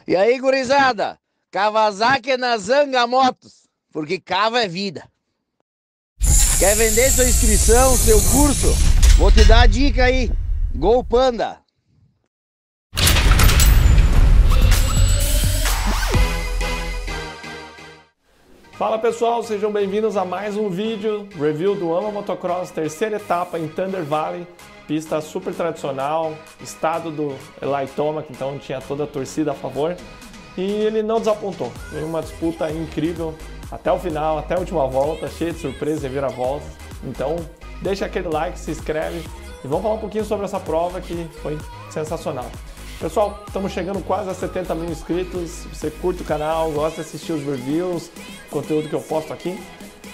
E aí, gurizada? Kawasaki na Zanga Motos, porque cava é vida. Quer vender sua inscrição, seu curso? Vou te dar a dica aí. Gol Panda. Fala pessoal, sejam bem-vindos a mais um vídeo review do AMA Motocross, terceira etapa em Thunder Valley, pista super tradicional, estado do Eli Tomac, então tinha toda a torcida a favor e ele não desapontou. Foi uma disputa incrível até o final, até a última volta, cheia de surpresas e vira-voltas. Então deixa aquele like, se inscreve e vamos falar um pouquinho sobre essa prova que foi sensacional. Pessoal, estamos chegando quase a 70 mil inscritos. Se você curte o canal, gosta de assistir os reviews, conteúdo que eu posto aqui,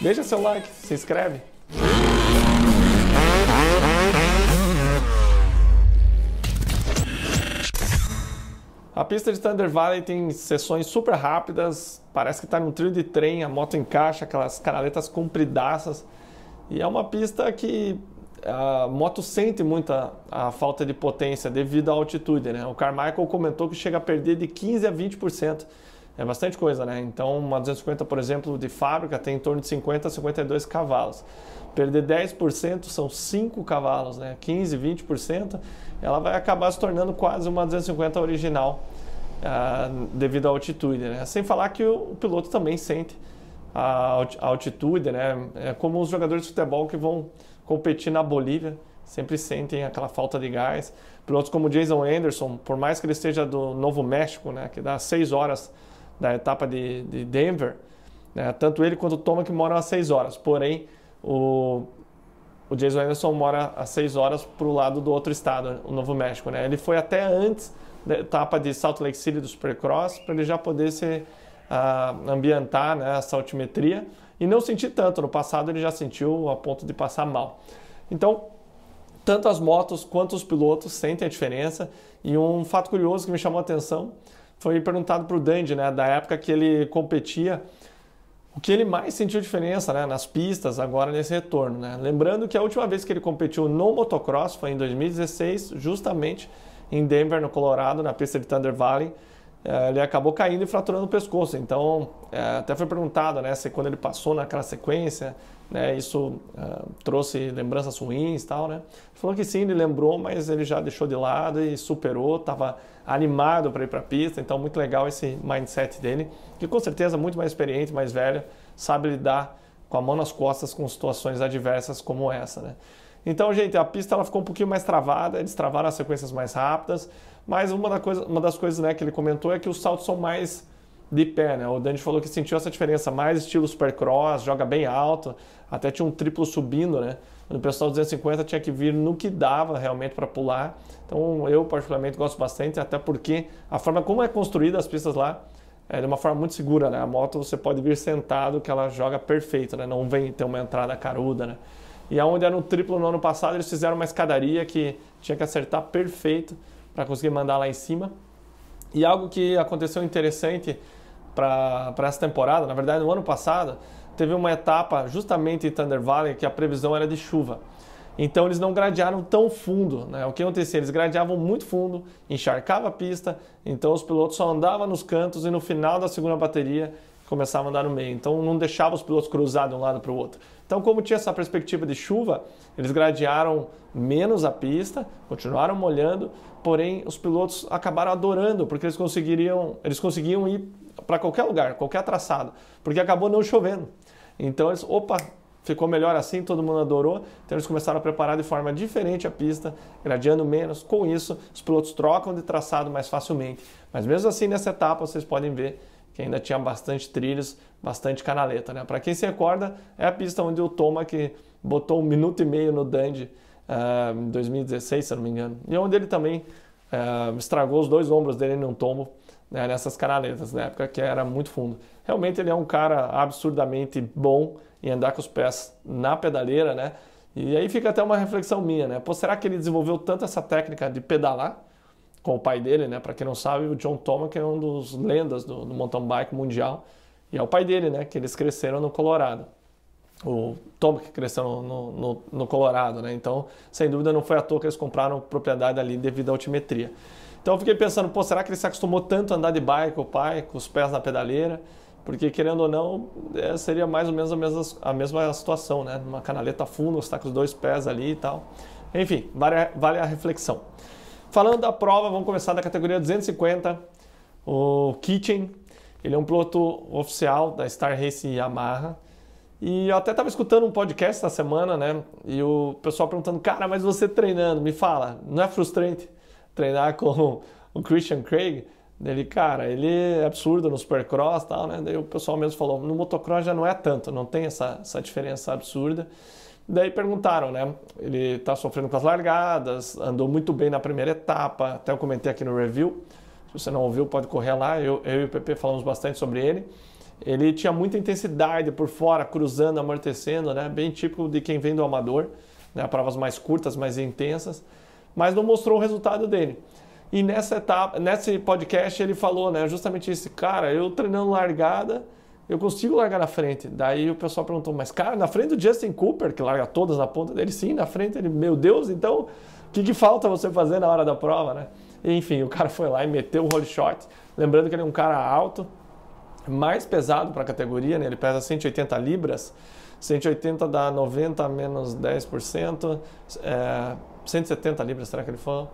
deixa seu like, se inscreve. A pista de Thunder Valley tem sessões super rápidas, parece que está num trilho de trem, a moto encaixa, aquelas canaletas compridaças. E é uma pista que a moto sente muito a falta de potência devido à altitude, né? O Carmichael comentou que chega a perder de 15% a 20%. É bastante coisa, né? Então, uma 250, por exemplo, de fábrica tem em torno de 50 a 52 cavalos. Perder 10% são 5 cavalos, né? 15, 20%, ela vai acabar se tornando quase uma 250 original devido à altitude, né? Sem falar que o piloto também sente a altitude, né? É como os jogadores de futebol que vão competir na Bolívia, sempre sentem aquela falta de gás. Pilotos como Jason Anderson, por mais que ele esteja do Novo México, né, que dá 6 horas da etapa de Denver, né, tanto ele quanto o Tomac moram a 6 horas, porém o Jason Anderson mora a 6 horas para o lado do outro estado, o Novo México, né? Ele foi até antes da etapa de Salt Lake City do Supercross para ele já poder se ambientar, né, essa altimetria e não sentir tanto. No passado ele já sentiu a ponto de passar mal. Então, tanto as motos quanto os pilotos sentem a diferença. E um fato curioso que me chamou a atenção foi perguntado para o Dandy, né, da época que ele competia, o que ele mais sentiu diferença, né, nas pistas agora nesse retorno, né? Lembrando que a última vez que ele competiu no motocross foi em 2016, justamente em Denver, no Colorado, na pista de Thunder Valley. Ele acabou caindo e fraturando o pescoço. Então, até foi perguntado, né, se quando ele passou naquela sequência, né, isso trouxe lembranças ruins e tal, né? Ele falou que sim, ele lembrou, mas ele já deixou de lado e superou, estava animado para ir para a pista. Então, muito legal esse mindset dele, que com certeza é muito mais experiente, mais velho, sabe lidar com a mão nas costas com situações adversas como essa, né? Então, gente, a pista ela ficou um pouquinho mais travada, eles travaram as sequências mais rápidas, mas uma das coisas, né, que ele comentou é que os saltos são mais de pé, né? O Dandy falou que sentiu essa diferença, mais estilo Supercross, joga bem alto, até tinha um triplo subindo, né? O pessoal 250 tinha que vir no que dava realmente para pular. Então eu particularmente gosto bastante, até porque a forma como é construída as pistas lá é de uma forma muito segura, né? A moto você pode vir sentado que ela joga perfeito, né? Não vem ter uma entrada caruda, né? E aonde era um triplo no ano passado, eles fizeram uma escadaria que tinha que acertar perfeito para conseguir mandar lá em cima. E algo que aconteceu interessante para essa temporada, na verdade no ano passado, teve uma etapa justamente em Thunder Valley que a previsão era de chuva. Então eles não gradearam tão fundo, né? O que acontecia? Eles gradeavam muito fundo, encharcava a pista, então os pilotos só andavam nos cantos e no final da segunda bateria começavam a andar no meio. Então não deixava os pilotos cruzar de um lado para o outro. Então, como tinha essa perspectiva de chuva, eles gradearam menos a pista, continuaram molhando, porém os pilotos acabaram adorando, porque eles conseguiam ir para qualquer lugar, qualquer traçado, porque acabou não chovendo. Então eles, opa, ficou melhor assim, todo mundo adorou, então eles começaram a preparar de forma diferente a pista, gradeando menos. Com isso, os pilotos trocam de traçado mais facilmente. Mas mesmo assim, nessa etapa, vocês podem ver que ainda tinha bastante trilhos, bastante canaleta, né? Para quem se recorda, é a pista onde o Tomac botou 1 minuto e meio no Dandy em 2016, se eu não me engano. E onde ele também estragou os 2 ombros dele num tombo, né, nessas canaletas, na época que era muito fundo. Realmente ele é um cara absurdamente bom em andar com os pés na pedaleira, né? E aí fica até uma reflexão minha, né? Pô, será que ele desenvolveu tanto essa técnica de pedalar com o pai dele, né? Para quem não sabe, o John Tomac é um dos lendas do mountain bike mundial. E é o pai dele, né? Que eles cresceram no Colorado. O Tomac cresceu no Colorado, né? Então, sem dúvida, não foi à toa que eles compraram propriedade ali devido à altimetria. Então eu fiquei pensando, pô, será que ele se acostumou tanto a andar de bike, o pai, com os pés na pedaleira? Porque, querendo ou não, seria mais ou menos a mesma situação, né? Uma canaleta funda, você está com os 2 pés ali e tal. Enfim, vale a reflexão. Falando da prova, vamos começar da categoria 250, o Kitchen. Ele é um piloto oficial da Star Racing Yamaha. E eu até estava escutando um podcast essa semana, né? E o pessoal perguntando, cara, mas você treinando, me fala, não é frustrante treinar com o Christian Craig? Ele, cara, ele é absurdo no Supercross e tal, né? Daí o pessoal mesmo falou, no motocross já não é tanto, não tem essa diferença absurda. Daí perguntaram, né? Ele tá sofrendo com as largadas, andou muito bem na primeira etapa, até eu comentei aqui no review. Se você não ouviu, pode correr lá, eu e o PP falamos bastante sobre ele. Ele tinha muita intensidade por fora, cruzando, amortecendo, né? Bem típico de quem vem do amador, né? Provas mais curtas, mais intensas, mas não mostrou o resultado dele. E nessa etapa, nesse podcast ele falou, né, justamente isso, cara, eu treinando largada, eu consigo largar na frente. Daí o pessoal perguntou, mas cara, na frente do Justin Cooper, que larga todas na ponta dele, sim, na frente, ele, meu Deus, então o que falta você fazer na hora da prova, né? E, enfim, o cara foi lá e meteu o roll shot, lembrando que ele é um cara alto, mais pesado para a categoria, né? Ele pesa 180 libras, 180 dá 90 menos 10%, 170 libras, será que ele falou?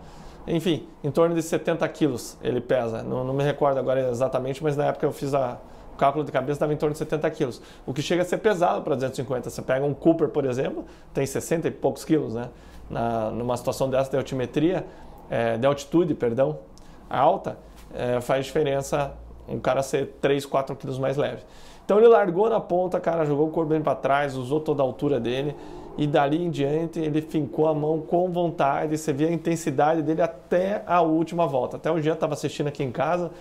Enfim, em torno de 70 quilos ele pesa, não me recordo agora exatamente, mas na época eu fiz o cálculo de cabeça, estava em torno de 70 quilos, o que chega a ser pesado para 250. Você pega um Cooper, por exemplo, tem 60 e poucos quilos, né? Numa situação dessa de altimetria, de altitude, perdão, alta, faz diferença um cara ser 3, 4 quilos mais leve. Então ele largou na ponta, cara, jogou o corpo bem para trás, usou toda a altura dele, e dali em diante ele fincou a mão com vontade, você via a intensidade dele até a última volta. Até o Jean estava assistindo aqui em casa,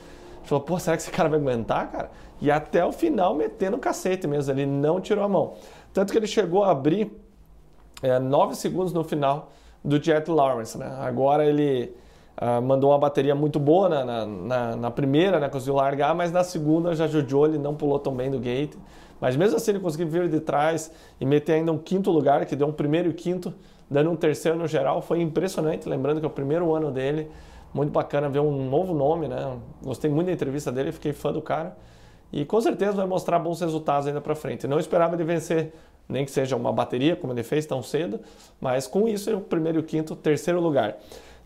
falou, pô, será que esse cara vai aguentar, cara? E até o final metendo o cacete mesmo, ele não tirou a mão. Tanto que ele chegou a abrir 9 segundos no final do Jet Lawrence, né? Agora ele mandou uma bateria muito boa na primeira, né? Conseguiu largar, mas na segunda já judiou, ele não pulou tão bem do gate. Mas mesmo assim ele conseguiu vir de trás e meter ainda um 5º lugar, que deu um 1º e 5º, dando um 3º no geral. Foi impressionante, lembrando que é o primeiro ano dele. Muito bacana ver um novo nome, né? Gostei muito da entrevista dele, fiquei fã do cara. E com certeza vai mostrar bons resultados ainda pra frente. Não esperava ele vencer, nem que seja uma bateria, como ele fez tão cedo, mas com isso é o 1º e o 5º, 3º lugar.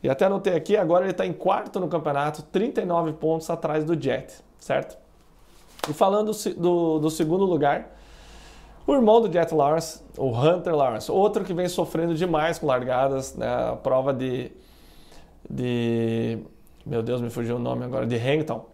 E até anotei aqui, agora ele está em 4º no campeonato, 39 pontos atrás do Jet, certo? E falando do segundo lugar, o irmão do Jet Lawrence, o Hunter Lawrence, outro que vem sofrendo demais com largadas, né? A prova meu Deus, me fugiu o nome agora, de Hangtown.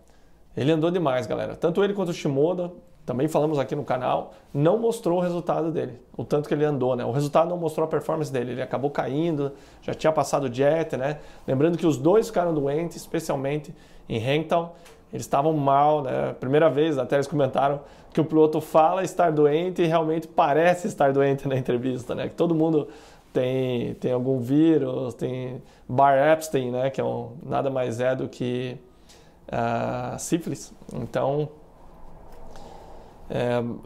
Ele andou demais, galera. Tanto ele quanto o Shimoda, também falamos aqui no canal, não mostrou o resultado dele, o tanto que ele andou, né? O resultado não mostrou a performance dele, ele acabou caindo, já tinha passado o Jet, né? Lembrando que os dois ficaram doentes, especialmente em Hangtown. Eles estavam mal, né? Primeira vez, até eles comentaram que o piloto fala estar doente e realmente parece estar doente na entrevista, né? Que todo mundo tem algum vírus, tem Barr Epstein, né? Que nada mais é do que sífilis. Então,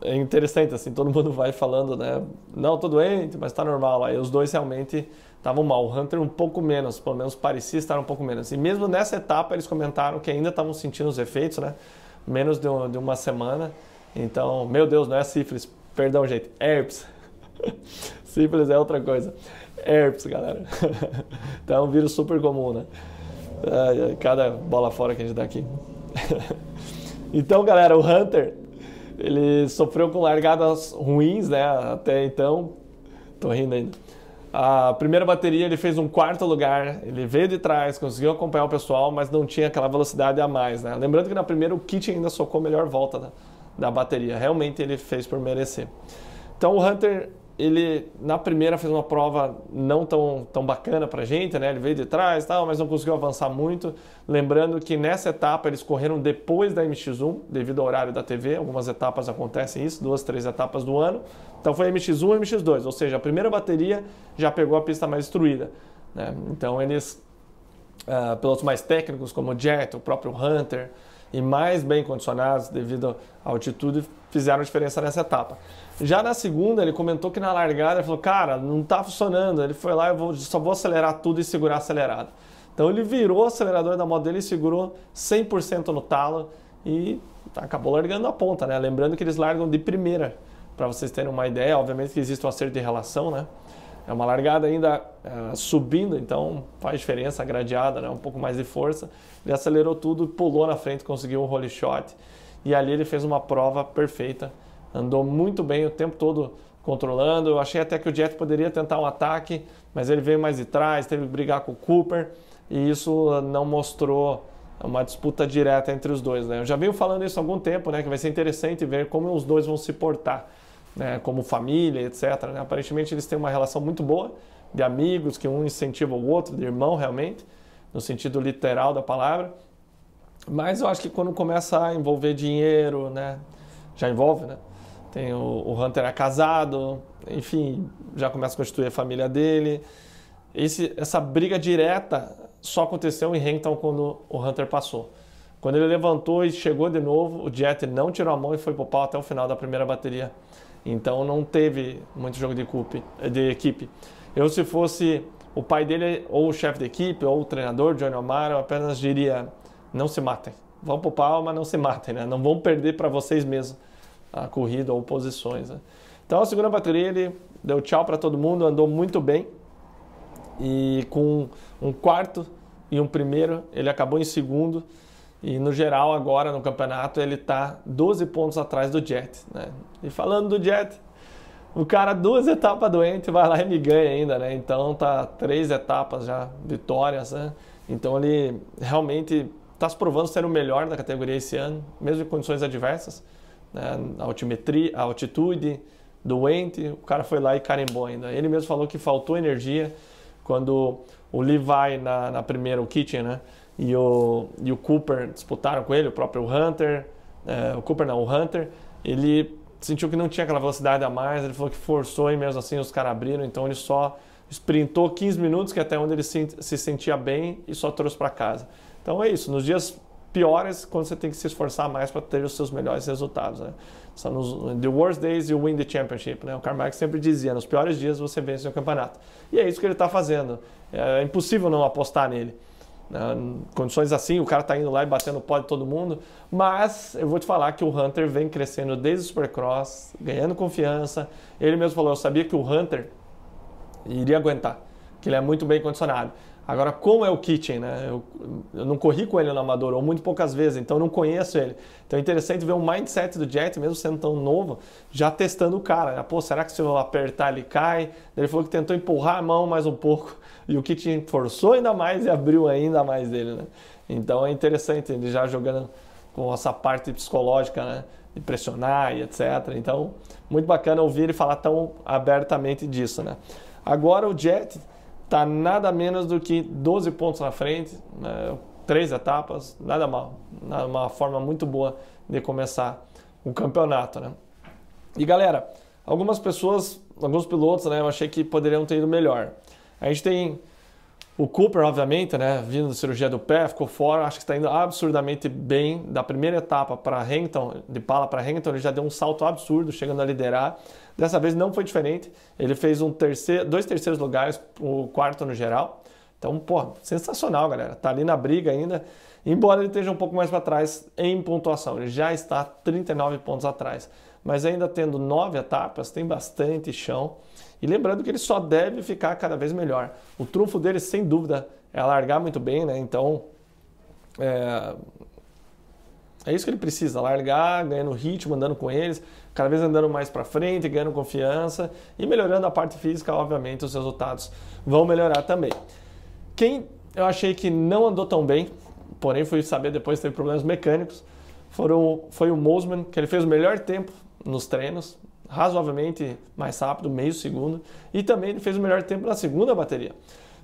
é interessante, assim, todo mundo vai falando, né? Não, tô doente, mas tá normal. Aí os dois realmente estavam mal. O Hunter um pouco menos, pelo menos parecia estar um pouco menos. E mesmo nessa etapa eles comentaram que ainda estavam sentindo os efeitos, né? Menos de uma semana. Então, meu Deus, não é sífilis. Perdão, gente. Herpes. Sífilis é outra coisa. Herpes, galera. Então é um vírus super comum, né? Cada bola fora que a gente dá aqui. Então, galera, o Hunter, ele sofreu com largadas ruins, né? Até então. Tô rindo ainda. A primeira bateria ele fez um 4º lugar, ele veio de trás, conseguiu acompanhar o pessoal, mas não tinha aquela velocidade a mais, né? Lembrando que na primeira o Kit ainda socou a melhor volta da bateria, realmente ele fez por merecer. Então o Hunter, ele na primeira fez uma prova não tão bacana pra gente, né? Ele veio de trás, tal, mas não conseguiu avançar muito. Lembrando que nessa etapa eles correram depois da MX1, devido ao horário da TV, algumas etapas acontecem isso, 2, 3 etapas do ano. Então foi MX1 e MX2, ou seja, a primeira bateria já pegou a pista mais destruída, né? Então eles, pilotos mais técnicos como o Jet, o próprio Hunter, e mais bem condicionados devido à altitude, fizeram diferença nessa etapa. Já na segunda, ele comentou que na largada, ele falou, cara, não tá funcionando. Ele foi lá, só vou acelerar tudo e segurar acelerado. Então ele virou o acelerador da moto dele e segurou 100% no talo e acabou largando a ponta, né? Lembrando que eles largam de primeira, para vocês terem uma ideia. Obviamente que existe um acerto de relação, né? É uma largada ainda subindo, então faz diferença a gradeada, né? Um pouco mais de força. Ele acelerou tudo, pulou na frente, conseguiu um roll shot e ali ele fez uma prova perfeita. Andou muito bem o tempo todo controlando. Eu achei até que o Jet poderia tentar um ataque, mas ele veio mais de trás, teve que brigar com o Cooper e isso não mostrou uma disputa direta entre os dois, né? Eu já venho falando isso há algum tempo, né? Que vai ser interessante ver como os dois vão se portar, né? Como família, etc, né? Aparentemente eles têm uma relação muito boa, de amigos, que um incentiva o outro, de irmão realmente, no sentido literal da palavra. Mas eu acho que quando começa a envolver dinheiro, né? Já envolve, né? Tem o Hunter é casado, enfim, já começa a constituir a família dele. Essa briga direta só aconteceu em Hankton quando o Hunter passou. Quando ele levantou e chegou de novo, o Jet não tirou a mão e foi pro pau até o final da primeira bateria. Então não teve muito jogo de equipe. Eu, se fosse o pai dele, ou o chefe de equipe, ou o treinador, Johnny O'Mara, eu apenas diria, não se matem. Vão pro pau, mas não se matem, né? Não vão perder para vocês mesmos a corrida ou posições, né? Então a segunda bateria ele deu tchau para todo mundo, andou muito bem. E com um quarto e um primeiro, ele acabou em segundo. E no geral, agora no campeonato, ele está 12 pontos atrás do Jet, né? E falando do Jet, o cara 2 etapas doente vai lá e me ganha ainda, né? Então tá 3 etapas já, vitórias, né? Então ele realmente está se provando ser o melhor da categoria esse ano, mesmo em condições adversas, né? A altimetria, a altitude, doente, o cara foi lá e carimbou ainda. Ele mesmo falou que faltou energia. Quando o Levi na primeira, o Kitchen, né? E o Cooper disputaram com ele, o próprio Hunter, o Hunter, ele sentiu que não tinha aquela velocidade a mais, ele falou que forçou e mesmo assim os caras abriram, então ele só sprintou 15 minutos, que é até onde ele se sentia bem e só trouxe para casa. Então é isso, nos dias piores, quando você tem que se esforçar mais para ter os seus melhores resultados, né? São nos the worst days you win the championship, né? O Karl Marx sempre dizia, nos piores dias você vence o campeonato. E é isso que ele está fazendo. É impossível não apostar nele. Condições assim, o cara está indo lá e batendo o pó de todo mundo, mas eu vou te falar que o Hunter vem crescendo desde o Supercross, ganhando confiança. Ele mesmo falou, eu sabia que o Hunter iria aguentar, que ele é muito bem condicionado. Agora, como é o Kitchen, né? Eu não corri com ele no amador, ou muito poucas vezes, então eu não conheço ele. Então é interessante ver o mindset do Jet, mesmo sendo tão novo, já testando o cara, né? Pô, será que se eu apertar ele cai? Ele falou que tentou empurrar a mão mais um pouco, e o Kitchen forçou ainda mais e abriu ainda mais dele, né? Então é interessante ele já jogando com essa parte psicológica, né? De pressionar e etc. Então, muito bacana ouvir ele falar tão abertamente disso, né? Agora o Jet está nada menos do que 12 pontos na frente, né? 3 etapas, nada mal. Uma forma muito boa de começar o campeonato, né? E galera, algumas pessoas, alguns pilotos, né, eu achei que poderiam ter ido melhor. A gente tem o Cooper, obviamente, né, vindo da cirurgia do pé, ficou fora, acho que está indo absurdamente bem. Da primeira etapa para Hankton, de Pala para Hankton, ele já deu um salto absurdo, chegando a liderar. Dessa vez não foi diferente, ele fez 2 terceiros lugares, o quarto no geral. Então, pô, sensacional, galera. Tá ali na briga ainda, embora ele esteja um pouco mais para trás em pontuação. Ele já está 39 pontos atrás. Mas ainda tendo 9 etapas, tem bastante chão. E lembrando que ele só deve ficar cada vez melhor. O trunfo dele, sem dúvida, é largar muito bem, né? Então, é isso que ele precisa, largar, ganhando ritmo, andando com eles, cada vez andando mais para frente, ganhando confiança e melhorando a parte física, obviamente os resultados vão melhorar também. Quem eu achei que não andou tão bem, porém fui saber depois que teve problemas mecânicos, foi o Mosman, que ele fez o melhor tempo nos treinos, razoavelmente mais rápido, meio segundo, e também ele fez o melhor tempo na segunda bateria.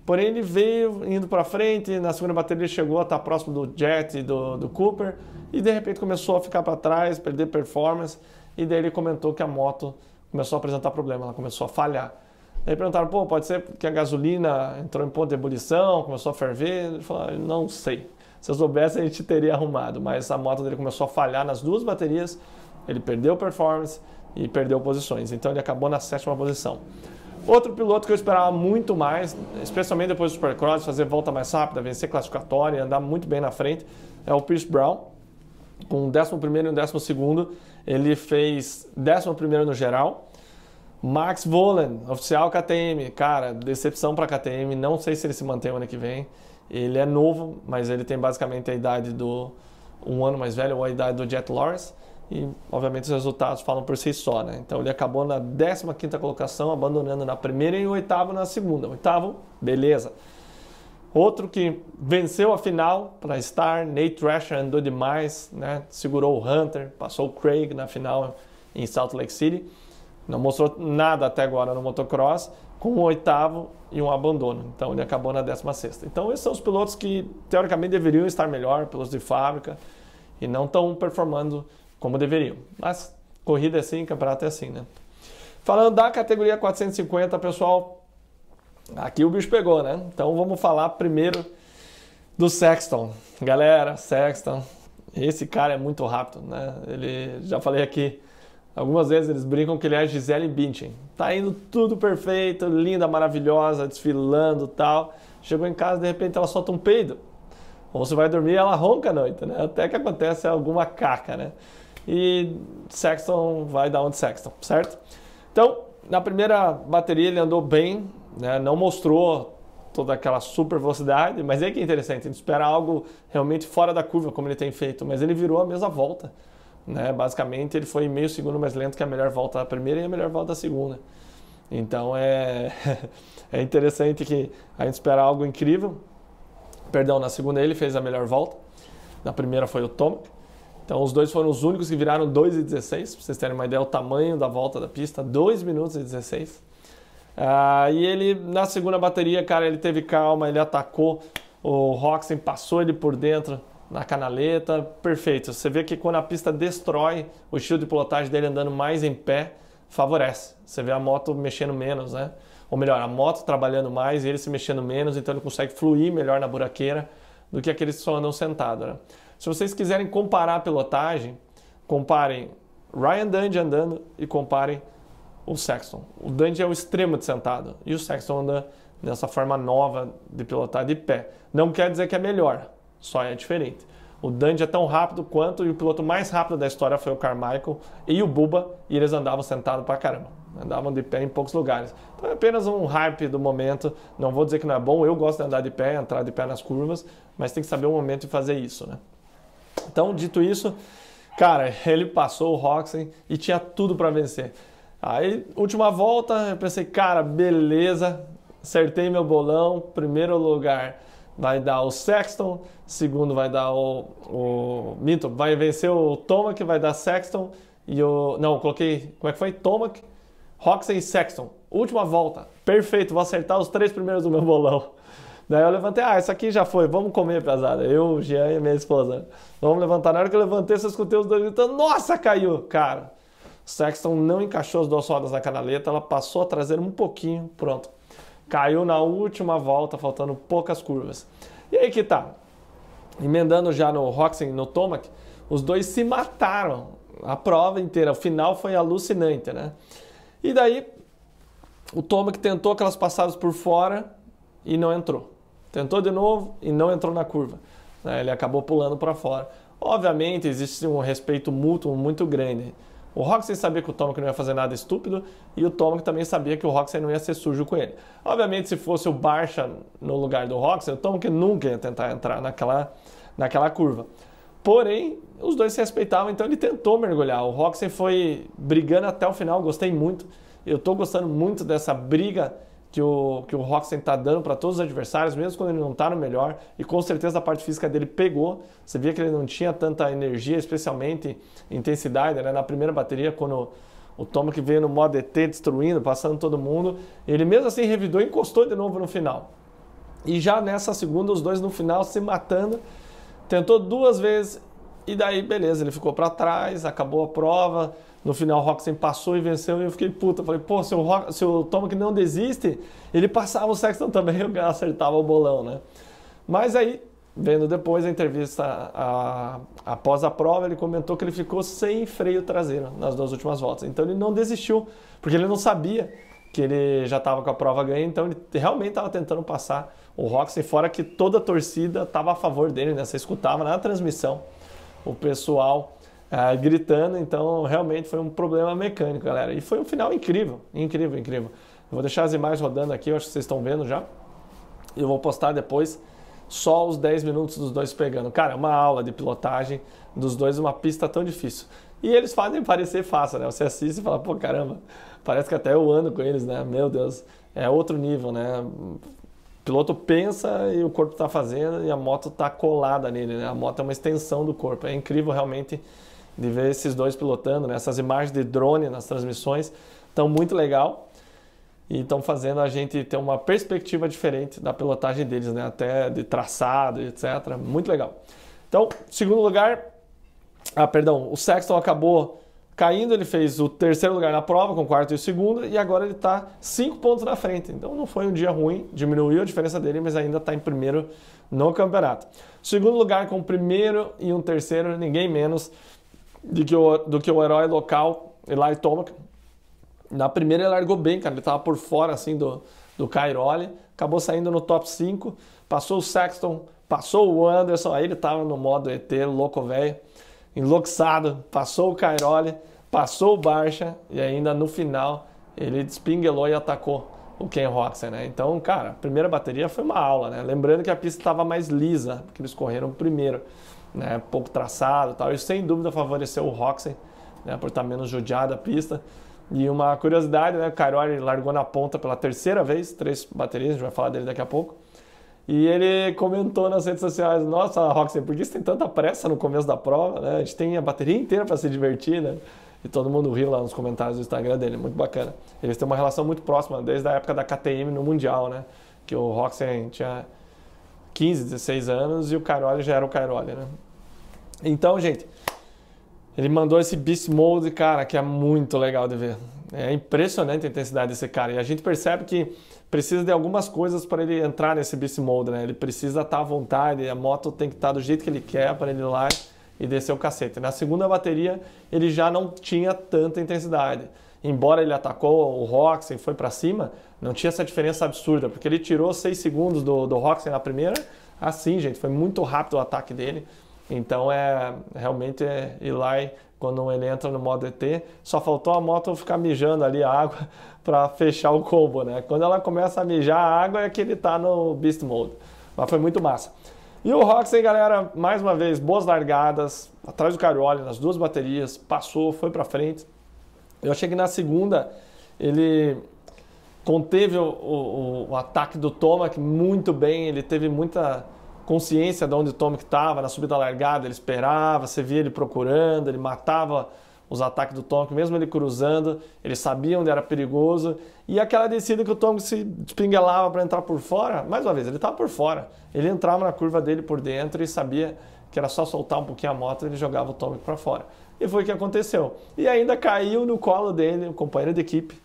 Porém, ele veio indo para frente, na segunda bateria ele chegou a estar próximo do Jet e do Cooper, e de repente começou a ficar para trás, perder performance, e daí ele comentou que a moto começou a apresentar problema, ela começou a falhar. Daí perguntaram, pô, pode ser que a gasolina entrou em ponto de ebulição, começou a ferver? Ele falou, não sei. Se eu soubesse, a gente teria arrumado, mas a moto dele começou a falhar nas 2 baterias, ele perdeu performance e perdeu posições, então ele acabou na 7ª posição. Outro piloto que eu esperava muito mais, especialmente depois do Supercross, fazer volta mais rápida, vencer classificatória, andar muito bem na frente, é o Pierce Brown. Com o 11º e o 12º, ele fez 11º no geral. Max Vohland, oficial KTM, cara, decepção para KTM, não sei se ele se mantém o ano que vem. Ele é novo, mas ele tem basicamente a idade do um ano mais velho, ou a idade do Jet Lawrence, e obviamente os resultados falam por si só, né? Então ele acabou na 15ª colocação, abandonando na primeira e o 8º na segunda. 8º, beleza. Outro que venceu a final para estar, Nate Thrasher andou demais, né? Segurou o Hunter, passou o Craig na final em Salt Lake City. Não mostrou nada até agora no motocross, com um 8º e um abandono. Então ele acabou na 16ª. Então esses são os pilotos que teoricamente deveriam estar melhor, pilotos de fábrica, e não estão performando como deveriam. Mas corrida é assim, campeonato é assim, né? Falando da categoria 450, pessoal, aqui o bicho pegou, né? Então vamos falar primeiro do Sexton. Galera, Sexton, esse cara é muito rápido, né? Ele, já falei aqui, algumas vezes eles brincam que ele é Gisele Bündchen. Tá indo tudo perfeito, linda, maravilhosa, desfilando e tal. Chegou em casa, de repente ela solta um peido. Ou você vai dormir e ela ronca à noite, né? Até que acontece alguma caca, né? E Sexton vai dar onde Sexton, certo? Então, na primeira bateria ele andou bem, né? Não mostrou toda aquela super velocidade, mas é que é interessante, a gente espera algo realmente fora da curva, como ele tem feito, mas ele virou a mesma volta, né? Basicamente ele foi meio segundo mais lento que a melhor volta da primeira e a melhor volta da segunda. Então é interessante que a gente espera algo incrível. Perdão, na segunda ele fez a melhor volta, na primeira foi o Tomac. Então os dois foram os únicos que viraram 2:16, para vocês terem uma ideia, o tamanho da volta da pista, 2 minutos e 16. E ele, na segunda bateria, cara, ele teve calma, ele atacou, o Roczen passou ele por dentro na canaleta, perfeito. Você vê que quando a pista destrói, o estilo de pilotagem dele andando mais em pé, favorece. Você vê a moto mexendo menos, né? Ou melhor, a moto trabalhando mais e ele se mexendo menos, então ele consegue fluir melhor na buraqueira do que aqueles que só andam sentados, né? Se vocês quiserem comparar a pilotagem, comparem Ryan Dungey andando e comparem o Sexton. O Dungey é o extremo de sentado e o Sexton anda nessa forma nova de pilotar de pé. Não quer dizer que é melhor, só é diferente. O Dungey é tão rápido quanto, e o piloto mais rápido da história foi o Carmichael e o Bubba, e eles andavam sentados pra caramba. Andavam de pé em poucos lugares. Então é apenas um hype do momento. Não vou dizer que não é bom, eu gosto de andar de pé, entrar de pé nas curvas, mas tem que saber o momento de fazer isso, né? Então, dito isso, cara, ele passou o Roczen e tinha tudo para vencer. Aí, última volta, eu pensei, cara, beleza, acertei meu bolão, primeiro lugar vai dar o Sexton, segundo vai dar Minto, vai vencer o Tomac, vai dar Sexton e o... Não, coloquei, como é que foi? Tomac, Roczen e Sexton. Última volta, perfeito, vou acertar os 3 primeiros do meu bolão. Daí eu levantei, isso aqui já foi, vamos comer, pesada. Eu, o Jean e minha esposa. Vamos levantar. Na hora que eu levantei, eu escutei os dois gritando, nossa, caiu! Cara, o Sexton não encaixou as 2 rodas na canaleta, ela passou a traseira um pouquinho, pronto. Caiu na última volta, faltando poucas curvas. E aí que tá, emendando já no Roczen e no Tomac, os dois se mataram a prova inteira. O final foi alucinante, né? E daí, o Tomac tentou aquelas passadas por fora e não entrou. Tentou de novo e não entrou na curva. Ele acabou pulando para fora. Obviamente, existe um respeito mútuo muito grande. O Roczen sabia que o Tomac não ia fazer nada estúpido e o Tomac também sabia que o Roczen não ia ser sujo com ele. Obviamente, se fosse o Barcia no lugar do Roczen, o Tomac nunca ia tentar entrar naquela curva. Porém, os dois se respeitavam, então ele tentou mergulhar. O Roczen foi brigando até o final, gostei muito. Eu estou gostando muito dessa briga que o Roczen está dando para todos os adversários, mesmo quando ele não está no melhor, e com certeza a parte física dele pegou. Você via que ele não tinha tanta energia, especialmente intensidade, né? Na primeira bateria, quando o Tomac veio no modo ET, destruindo, passando todo mundo, ele mesmo assim revidou e encostou de novo no final. E já nessa segunda, os dois no final se matando, tentou 2 vezes, e daí beleza, ele ficou para trás, acabou a prova. No final o Roczen passou e venceu e eu fiquei puta. Falei, pô, se o Tomac não desiste, ele passava o Sexton também e eu acertava o bolão, né? Mas aí, vendo depois a entrevista após a prova, ele comentou que ele ficou sem freio traseiro nas 2 últimas voltas. Então ele não desistiu, porque ele não sabia que ele já estava com a prova ganha, então ele realmente estava tentando passar o Roczen, fora que toda a torcida estava a favor dele, né? Você escutava na transmissão o pessoal gritando, então realmente foi um problema mecânico, galera. E foi um final incrível, incrível, incrível. Eu vou deixar as imagens rodando aqui, eu acho que vocês estão vendo já. E eu vou postar depois só os 10 minutos dos dois pegando. Cara, é uma aula de pilotagem dos dois, uma pista tão difícil. E eles fazem parecer fácil, né? Você assiste e fala, pô, caramba, parece que até eu ando com eles, né? Meu Deus, é outro nível, né? O piloto pensa e o corpo está fazendo e a moto está colada nele, né? A moto é uma extensão do corpo. É incrível realmente de ver esses dois pilotando, né? Essas imagens de drone nas transmissões estão muito legal e estão fazendo a gente ter uma perspectiva diferente da pilotagem deles, né? Até de traçado, etc. Muito legal. Então, segundo lugar, o Sexton acabou caindo, ele fez o terceiro lugar na prova, com o quarto e o segundo, e agora ele está 5 pontos na frente. Então não foi um dia ruim, diminuiu a diferença dele, mas ainda está em primeiro no campeonato. Segundo lugar com o primeiro e um terceiro, ninguém menos do que o herói local, Eli Tomac. Na primeira ele largou bem, cara, ele estava por fora assim do Cairoli, acabou saindo no top 5, passou o Sexton, passou o Anderson, aí ele estava no modo ET, louco velho, enlouçado, passou o Cairoli, passou o Barcia e ainda no final ele despinguelou e atacou o Ken Roczen, né? Então, cara, a primeira bateria foi uma aula, né? Lembrando que a pista estava mais lisa, porque eles correram primeiro, né? Pouco traçado e tal, e sem dúvida favoreceu o Roczen, né? Por estar menos judiada a pista. E uma curiosidade, né? O Cairoli largou na ponta pela terceira vez, 3 baterias, a gente vai falar dele daqui a pouco. E ele comentou nas redes sociais, nossa, Roczen, por que você tem tanta pressa no começo da prova, né? A gente tem a bateria inteira para se divertir, né? E todo mundo riu lá nos comentários do Instagram dele, muito bacana. Eles têm uma relação muito próxima, desde a época da KTM no Mundial, né? Que o Roczen tinha 15, 16 anos e o Cairoli já era o Cairoli, né? Então, gente, ele mandou esse Beast Mode, cara, que é muito legal de ver. É impressionante a intensidade desse cara. E a gente percebe que precisa de algumas coisas para ele entrar nesse Beast Mode, né? Ele precisa estar à vontade, a moto tem que estar do jeito que ele quer para ele ir lá e descer o cacete. Na segunda bateria, ele já não tinha tanta intensidade. Embora ele atacou o Roczen e foi para cima, não tinha essa diferença absurda, porque ele tirou 6 segundos do Roczen na primeira. Assim, gente, foi muito rápido o ataque dele. Então, realmente Eli, quando ele entra no modo ET, só faltou a moto ficar mijando ali a água para fechar o combo, né? Quando ela começa a mijar a água é que ele tá no Beast Mode. Mas foi muito massa. E o Roczen, galera, mais uma vez, boas largadas, atrás do Cairoli nas 2 baterias, passou, foi para frente. Eu achei que na segunda ele conteve o ataque do Tomac muito bem, ele teve muita consciência de onde o Tomac estava, na subida largada ele esperava, você via ele procurando, ele matava os ataques do Tomac, mesmo ele cruzando, ele sabia onde era perigoso, e aquela descida que o Tomac se despinguelava para entrar por fora, mais uma vez, ele estava por fora, ele entrava na curva dele por dentro e sabia que era só soltar um pouquinho a moto e ele jogava o Tomac para fora. E foi o que aconteceu. E ainda caiu no colo dele, o companheiro de equipe,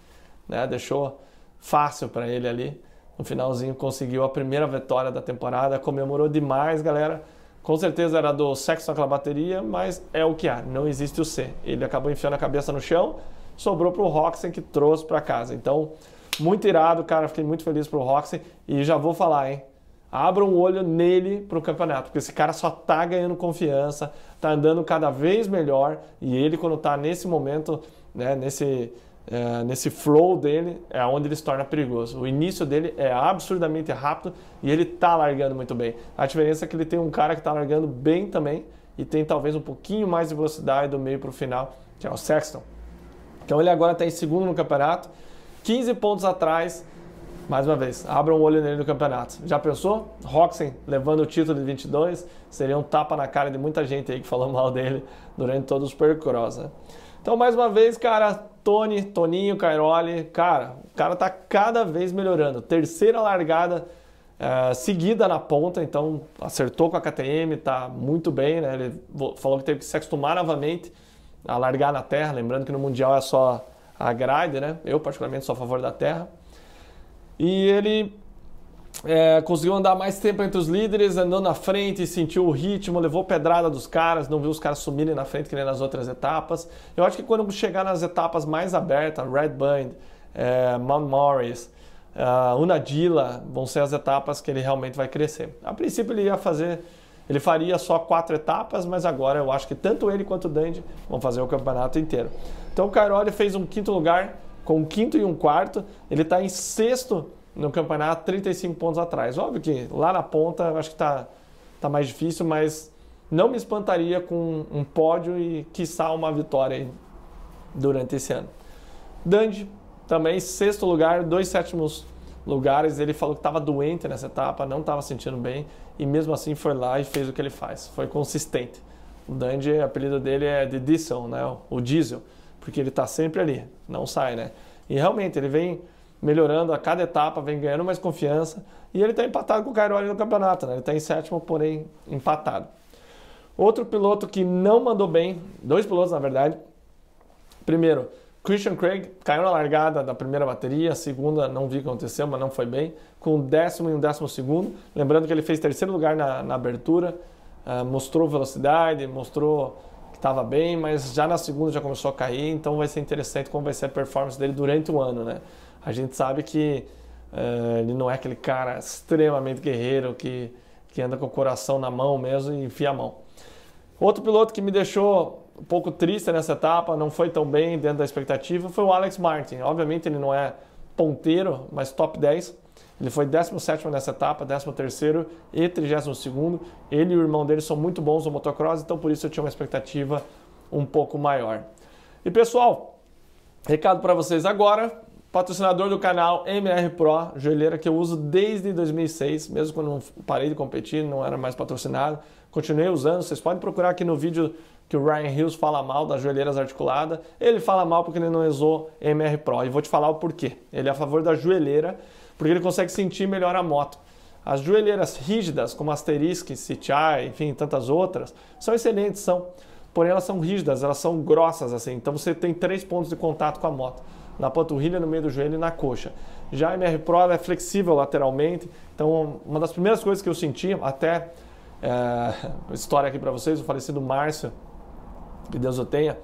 né? Deixou fácil para ele ali. No finalzinho conseguiu a primeira vitória da temporada, comemorou demais, galera. Com certeza era do Sexton aquela bateria, mas é o que há, não existe o C. Ele acabou enfiando a cabeça no chão, sobrou para o Roczen que trouxe para casa. Então, muito irado, cara, fiquei muito feliz pro Roczen e já vou falar, hein. Abra um olho nele pro campeonato, porque esse cara só tá ganhando confiança, tá andando cada vez melhor e ele quando tá nesse momento, né, nesse flow dele, é onde ele se torna perigoso. O início dele é absurdamente rápido e ele tá largando muito bem. A diferença é que ele tem um cara que tá largando bem também e tem talvez um pouquinho mais de velocidade do meio pro final, que é o Sexton. Então ele agora tá em segundo no campeonato, 15 pontos atrás. Mais uma vez, abra um olho nele no campeonato. Já pensou? Roczen levando o título de 22, seria um tapa na cara de muita gente aí que falou mal dele durante todo o Supercross, né? Então, mais uma vez, cara, Toninho, Cairoli, cara, o cara tá cada vez melhorando. Terceira largada seguida na ponta, então acertou com a KTM, tá muito bem, né? Ele falou que teve que se acostumar novamente a largar na terra, lembrando que no Mundial é só a grade, né? Eu, particularmente, sou a favor da terra. E ele conseguiu andar mais tempo entre os líderes, andou na frente, sentiu o ritmo, levou pedrada dos caras, não viu os caras sumirem na frente que nem nas outras etapas. Eu acho que quando chegar nas etapas mais abertas, Red Band, Mount Morris, Unadilla, vão ser as etapas que ele realmente vai crescer. A princípio ele faria só 4 etapas, mas agora eu acho que tanto ele quanto o Dundee vão fazer o campeonato inteiro. Então o Cairoli fez um 5º lugar, com um 5º e um 4º, ele está em 6º no campeonato, 35 pontos atrás. Óbvio que lá na ponta eu acho que tá mais difícil, mas não me espantaria com um pódio e quiçá uma vitória aí durante esse ano. Dundee também 6º lugar, 2 7º lugares. Ele falou que estava doente nessa etapa, não estava sentindo bem e mesmo assim foi lá e fez o que ele faz. Foi consistente. O Dundee, o apelido dele é de Diesel, né? O Diesel, porque ele está sempre ali, não sai, né? E realmente ele vem melhorando a cada etapa, vem ganhando mais confiança e ele está empatado com o Cairoli no campeonato, né? Ele está em 7º, porém empatado. Outro piloto que não mandou bem, 2 pilotos na verdade. Primeiro, Christian Craig caiu na largada da primeira bateria, a segunda não vi o que aconteceu, mas não foi bem, com um 10º e um 12º. Lembrando que ele fez 3º lugar na abertura, mostrou velocidade, mostrou que estava bem, mas já na segunda já começou a cair, então vai ser interessante como vai ser a performance dele durante o ano, né? A gente sabe que ele não é aquele cara extremamente guerreiro que anda com o coração na mão mesmo e enfia a mão. Outro piloto que me deixou um pouco triste nessa etapa, não foi tão bem dentro da expectativa, foi o Alex Martin. Obviamente ele não é ponteiro, mas top 10. Ele foi 17º nessa etapa, 13º e 32º. Ele e o irmão dele são muito bons no motocross, então por isso eu tinha uma expectativa um pouco maior. E pessoal, recado para vocês agora. Patrocinador do canal MR Pro, joelheira que eu uso desde 2006, mesmo quando parei de competir, não era mais patrocinado. Continuei usando, vocês podem procurar aqui no vídeo que o Ryan Hills fala mal das joelheiras articuladas. Ele fala mal porque ele não usou MR Pro e vou te falar o porquê. Ele é a favor da joelheira porque ele consegue sentir melhor a moto. As joelheiras rígidas, como Asterisk, CTI, enfim, tantas outras, são excelentes, porém elas são rígidas, elas são grossas assim, então você tem 3 pontos de contato com a moto. Na panturrilha, no meio do joelho e na coxa. Já a MR Pro ela é flexível lateralmente, então uma das primeiras coisas que eu senti, até história aqui para vocês, o falecido Márcio, que Deus o tenha,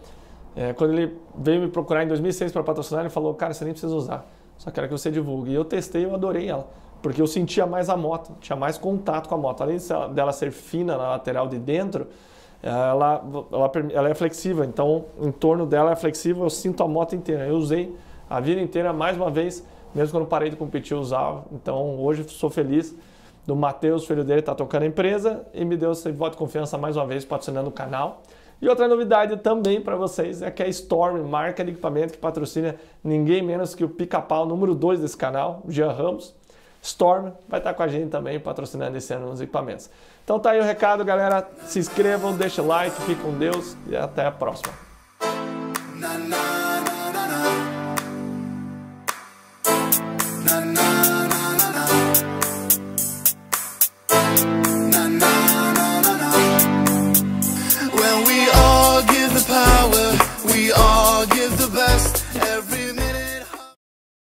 quando ele veio me procurar em 2006 para patrocinar, ele falou, cara, você nem precisa usar, só quero que você divulgue. E eu testei e eu adorei ela, porque eu sentia mais a moto, tinha mais contato com a moto. Além dela ser fina na lateral de dentro, ela é flexível, então em torno dela é flexível, eu sinto a moto inteira. Eu usei a vida inteira, mais uma vez, mesmo quando parei de competir eu usava. Então hoje sou feliz do Matheus, filho dele, tá tocando a empresa e me deu esse voto de confiança mais uma vez, patrocinando o canal. E outra novidade também para vocês é que a Storm, marca de equipamento que patrocina ninguém menos que o pica-pau número 2 desse canal, o Jean Ramos. Storm vai estar com a gente também patrocinando esse ano nos equipamentos. Então tá aí o recado, galera. Se inscrevam, deixa o like, fique com Deus e até a próxima.